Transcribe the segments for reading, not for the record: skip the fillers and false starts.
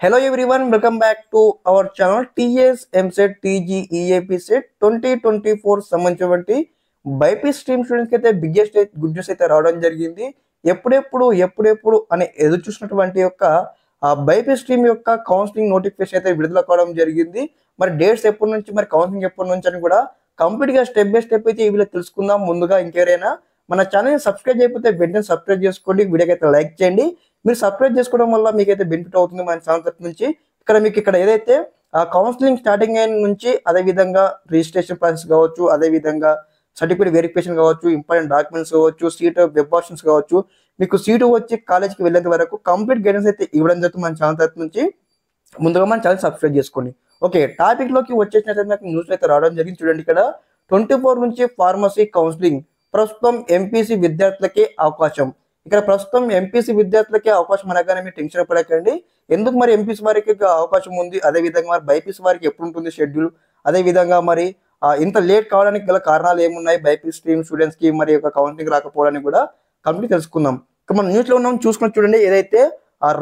Hello everyone, welcome back to our channel TS MSET TG EAP set 2024 సంబంధించినటువంటి BiPC stream students కి అయితే biggest good news అయితే రావడం జరిగింది. ఎప్పుడెప్పుడు అని ఎదురు చూసినటువంటి యొక్క బైపీసీ స్ట్రీమ్ యొక్క కౌన్సిలింగ్ నోటిఫికేషన్ అయితే విడుదల కావడం జరిగింది. మరి డేట్స్ ఎప్పటి నుంచి, మరి కౌన్సిలింగ్ ఎప్పటి నుంచి అని కూడా కంప్లీట్ గా స్టెప్ బై స్టెప్ అయితే ఈ వీడియో తెలుసుకుందాం. ముందుగా ఇంకెవరైనా మన ఛానల్ సబ్స్క్రైబ్ చేయకపోతే వెంటనే సబ్స్క్రైబ్ చేసుకోండి, వీడియోకి అయితే లైక్ చేయండి. మీరు సబ్స్క్రైబ్ చేసుకోవడం వల్ల మీకైతే బెనిఫిట్ అవుతుంది మన ఛానల్ తరఫు నుంచి. ఇక్కడ ఏదైతే కౌన్సిలింగ్ స్టార్టింగ్ అయిన నుంచి అదే విధంగా రిజిస్ట్రేషన్ ప్రాసెస్ కావచ్చు, అదే విధంగా సర్టిఫికేట్ వెరిఫికేషన్ కావచ్చు, ఇంపార్టెంట్ డాక్యుమెంట్స్ కావచ్చు, సీట్ వెబ్ ఆప్షన్స్ కావచ్చు, మీకు సీటు వచ్చి కాలేజ్కి వెళ్ళేంత వరకు కంప్లీట్ గైడెన్స్ అయితే ఇవ్వడం జరుగుతుంది మన ఛానల్ తరఫు నుంచి. ముందుగా మన ఛానల్ సబ్స్క్రైబ్ చేసుకోండి. ఓకే, టాపిక్ లోకి వచ్చేసినట్లయితే నాకు న్యూస్ అయితే రావడం జరిగింది. చూడండి, ఇక్కడ 24 నుంచి ఫార్మసీ కౌన్సిలింగ్ ప్రస్తుతం ఎంపీసీ విద్యార్థులకే అవకాశం. ఇక్కడ ప్రస్తుతం ఎంపీసీ విద్యార్థులకే అవకాశం అనగానే మీరు టెన్షన్ పడకండి. ఎందుకు మరి ఎంపీసీ వారికి అవకాశం ఉంది, అదే విధంగా మరి బైపీసీ వారికి ఎప్పుడు ఉంటుంది షెడ్యూల్, అదే విధంగా మరి ఇంత లేట్ కావడానికి గల కారణాలు ఏమున్నాయి, బైపీసీ స్ట్రీమ్ స్టూడెంట్స్ కి మరి యొక్క కౌన్సిలింగ్ రాకపోవడానికి కూడా కంప్లీట్ తెలుసుకుందాం. ఇక మనం న్యూస్ లో ఉన్నాం, చూసుకుని చూడండి. ఏదైతే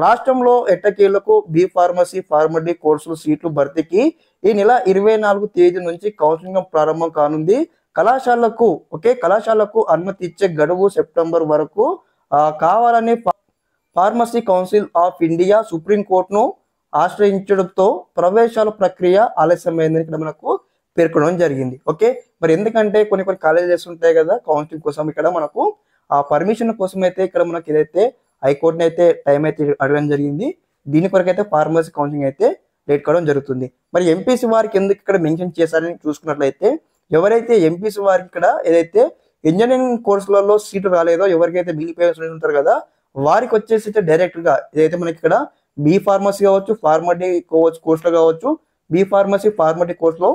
రాష్ట్రంలో ఎట్టకేలకు బి ఫార్మసీ ఫార్మడీ కోర్సులు సీట్లు భర్తీకి ఈ నెల 24 తేదీ నుంచి కౌన్సిలింగ్ ప్రారంభం కానుంది. కళాశాలకు అనుమతి ఇచ్చే గడువు సెప్టెంబర్ వరకు కావాలని ఫార్మసీ కౌన్సిల్ ఆఫ్ ఇండియా సుప్రీంకోర్టును ఆశ్రయించడంతో ప్రవేశాల ప్రక్రియ ఆలస్యమైందని ఇక్కడ మనకు పేర్కొనడం జరిగింది. ఓకే, మరి ఎందుకంటే కొన్ని కాలేజెస్ ఉంటాయి కదా కౌన్సిలింగ్ కోసం, ఇక్కడ మనకు ఆ పర్మిషన్ కోసం అయితే ఇక్కడ మనకి ఏదైతే హైకోర్టుని అయితే టైం అయితే అడగడం జరిగింది. దీని కొరకు అయితే ఫార్మసీ కౌన్సిలింగ్ అయితే లేట్ కావడం జరుగుతుంది. మరి ఎంపీసీ వారికి ఎందుకు ఇక్కడ మెన్షన్ చేశారని చూసుకున్నట్లయితే, ఎవరైతే ఎంపీసీ వారికి ఇక్కడ ఏదైతే ఇంజనీరింగ్ కోర్సులలో సీటు రాలేదో, ఎవరికైతే మిగిలిపోయే స్టూడెంట్స్ ఉంటారు కదా వారికి వచ్చేసి డైరెక్ట్ గా ఏదైతే మనకి ఇక్కడ బి ఫార్మసీ కావచ్చు, ఫార్మడీ కోర్సులో కావచ్చు, బి ఫార్మసీ ఫార్మడీ కోర్సులో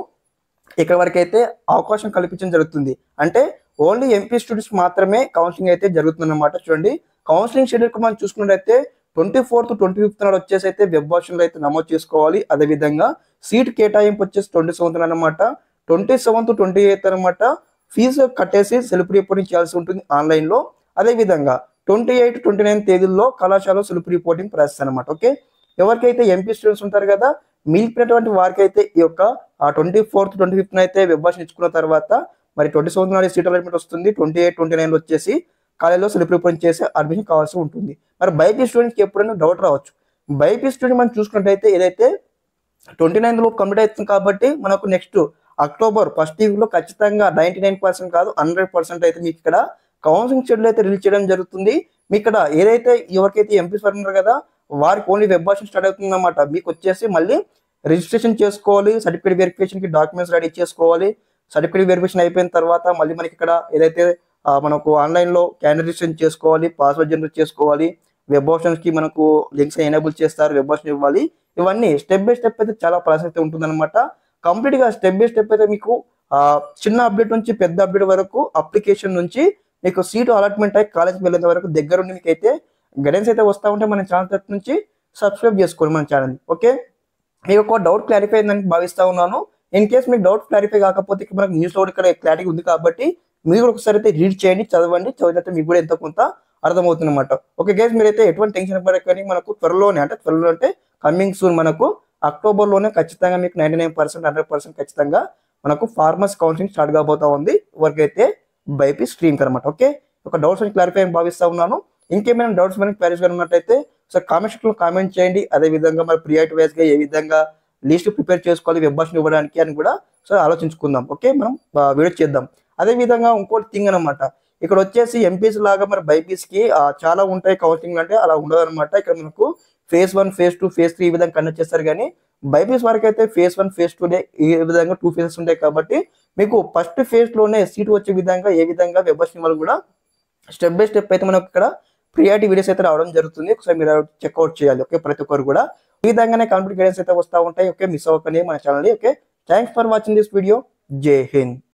ఇక్కడ వరకు అయితే అవకాశం కల్పించడం జరుగుతుంది. అంటే ఓన్లీ ఎంపీ స్టూడెంట్స్ మాత్రమే కౌన్సిలింగ్ అయితే జరుగుతుంది అన్నమాట. చూడండి, కౌన్సిలింగ్ షెడ్యూల్ మనం చూసుకున్నట్లయితే 24th 25th నాడు వచ్చేసి అయితే వెబ్ ఆప్షన్లో అయితే నమోదు చేసుకోవాలి. అదేవిధంగా సీట్ కేటాయింపు వచ్చేసి 27th అనమాట, 27th 28th అనమాట ఫీజు కట్టేసి సెల్ఫ్ రిపోర్టింగ్ చేయాల్సి ఉంటుంది ఆన్లైన్ లో. అదేవిధంగా 28, 29 తేదీల్లో కళాశాల సెల్ఫ్ రిపోర్టింగ్ ప్రాసెస్ అనమాట. ఓకే, ఎవరికైతే ఎంపీ స్టూడెంట్స్ ఉంటారు కదా మిగిలినటువంటి వారికి అయితే ఈ యొక్క 24th 25th అయితే వెబ్ ఆప్షన్ ఇచ్చుకున్న తర్వాత మరి 27th నాడు సీట్ అలాట్మెంట్ వస్తుంది. 28, 29 వచ్చేసి కాలేజీలో సెల్ఫ్ రిపోర్టింగ్ చేసి అడ్మిషన్ కావాల్సి ఉంటుంది. మరి బైపీసీ స్టూడెంట్స్కి ఎప్పుడైనా డౌట్ రావచ్చు. బైపీసీ స్టూడెంట్ మనం చూసుకున్నట్టయితే ఏదైతే 29th లోపు కంప్లీట్ అవుతుంది కాబట్టి మనకు నెక్స్ట్ అక్టోబర్ ఫస్ట్ వీక్లో ఖచ్చితంగా 99% కాదు 100% అయితే మీకు ఇక్కడ కౌన్సిలింగ్ షెడ్యూల్ అయితే రిలీజ్ చేయడం జరుగుతుంది. మీ ఇక్కడ ఏదైతే ఎవరికైతే ఎంపీస్ ఉన్నారు కదా వారికి ఓన్లీ వెబ్ ఆప్షన్ స్టార్ట్ అవుతుంది అన్నమాట. మీకు వచ్చేసి మళ్ళీ రిజిస్ట్రేషన్ చేసుకోవాలి, సర్టిఫికేట్ వెరిఫికేషన్ కి డాక్యుమెంట్స్ రెడీ చేసుకోవాలి. సర్టిఫికేట్ వెరిఫికేషన్ అయిపోయిన తర్వాత మళ్ళీ మనకి ఇక్కడ ఏదైతే మనకు ఆన్లైన్ లో క్యాండిడేట్ రిజిస్ట్రేషన్ చేసుకోవాలి, పాస్వర్డ్ జనరేట్ చేసుకోవాలి, వెబ్ ఆప్షన్స్ కి మనకు లింక్స్ ఎనేబుల్ చేస్తారు, వెబ్ ఆప్షన్ ఇవ్వాలి. ఇవన్నీ స్టెప్ బై స్టెప్ అయితే చాలా ప్రాసెస్ అయితే ఉంటుంది అనమాట. కంప్లీట్ గా స్టెప్ బై స్టెప్ అయితే మీకు చిన్న అప్డేట్ నుంచి పెద్ద అప్డేట్ వరకు అప్లికేషన్ నుంచి మీకు సీటు అలాట్మెంట్ అయ్యి కాలేజ్కి వెళ్ళేంత వరకు దగ్గరుండి మీకు అయితే గైడెన్స్ అయితే వస్తూ ఉంటే మన ఛానల్ తరఫు నుంచి సబ్స్క్రైబ్ చేసుకోండి మన ఛానల్. ఓకే, మీకు ఒక డౌట్ క్లారిఫై అయిందని భావిస్తా ఉన్నాను. ఇన్ కేస్ మీకు డౌట్ క్లారిఫై కాకపోతే మనకు న్యూస్ లో ఇక్కడ క్లారిటీ ఉంది కాబట్టి మీరు ఒకసారి అయితే రీడ్ చేయండి, చదవండి. చదివితే మీకు కూడా ఎంతో కొంత అర్థమవుతుంది అనమాట. ఓకే గైస్, మీరైతే ఎటువంటి టెన్షన్ పడకండి. మనకు త్వరలోనే అంటే కమింగ్ సూన్ మనకు అక్టోబర్లోనే ఖచ్చితంగా మీకు 99% 100% ఖచ్చితంగా మనకు ఫార్మసీ కౌన్సిలింగ్ స్టార్ట్ కాబోతా ఉంది ఎవరికైతే బైపీసీ స్ట్రీమ్ అనమాట. ఓకే, ఒక డౌట్స్ అని క్లారిఫై అని భావిస్తా ఉన్నాను. ఇంకేమైనా డౌట్స్ మనకి క్లారిఫై ఉన్నట్టయితే సార్ కామెంట్ సెక్షన్ లో కామెంట్ చేయండి. అదే విధంగా మరి ప్రియారిటీ వైజ్ గా ఏ విధంగా లిస్ట్ ప్రిపేర్ చేసుకోవాలి వెబ్ ఆప్షన్ ఇవ్వడానికి అని కూడా సార్ ఆలోచించుకుందాం. ఓకే, మనం వీడియో చేద్దాం. అదే విధంగా ఇంకోటి థింగ్ అనమాట, ఇక్కడ వచ్చేసి ఎంపీసీ లాగా మరి బైపీసీకి చాలా ఉంటాయి కౌన్సిలింగ్, అంటే అలా ఉండదు అనమాట. ఇక్కడ మనకు phase 1, phase 2, phase 3 ఈ విధంగా కండక్ట్ చేస్తారు. కానీ బైపీసీ వరకు అయితే phase 1, phase 2 ఈ విధంగా 2 phases ఉంటాయి. కాబట్టి మీకు ఫస్ట్ ఫేజ్ లోనే సీట్ వచ్చే విధంగా ఏ విధంగా వెబ్ ఆప్షన్ వాళ్ళు కూడా స్టెప్ బై స్టెప్ అయితే మనకు ఇక్కడ ప్రియారిటీ వీడియోస్ అయితే రావడం జరుగుతుంది. ఒకసారి మీరు చెక్అవుట్ చేయాలి. ఓకే, ప్రతి ఒక్కరు కూడా ఈ విధంగానే కంప్లీట్ గైడెన్స్ అయితే వస్తూ ఉంటాయి. ఓకే, మిస్ అవ్వకండి మన channel. Okay, thanks for watching this video. జై హింద్.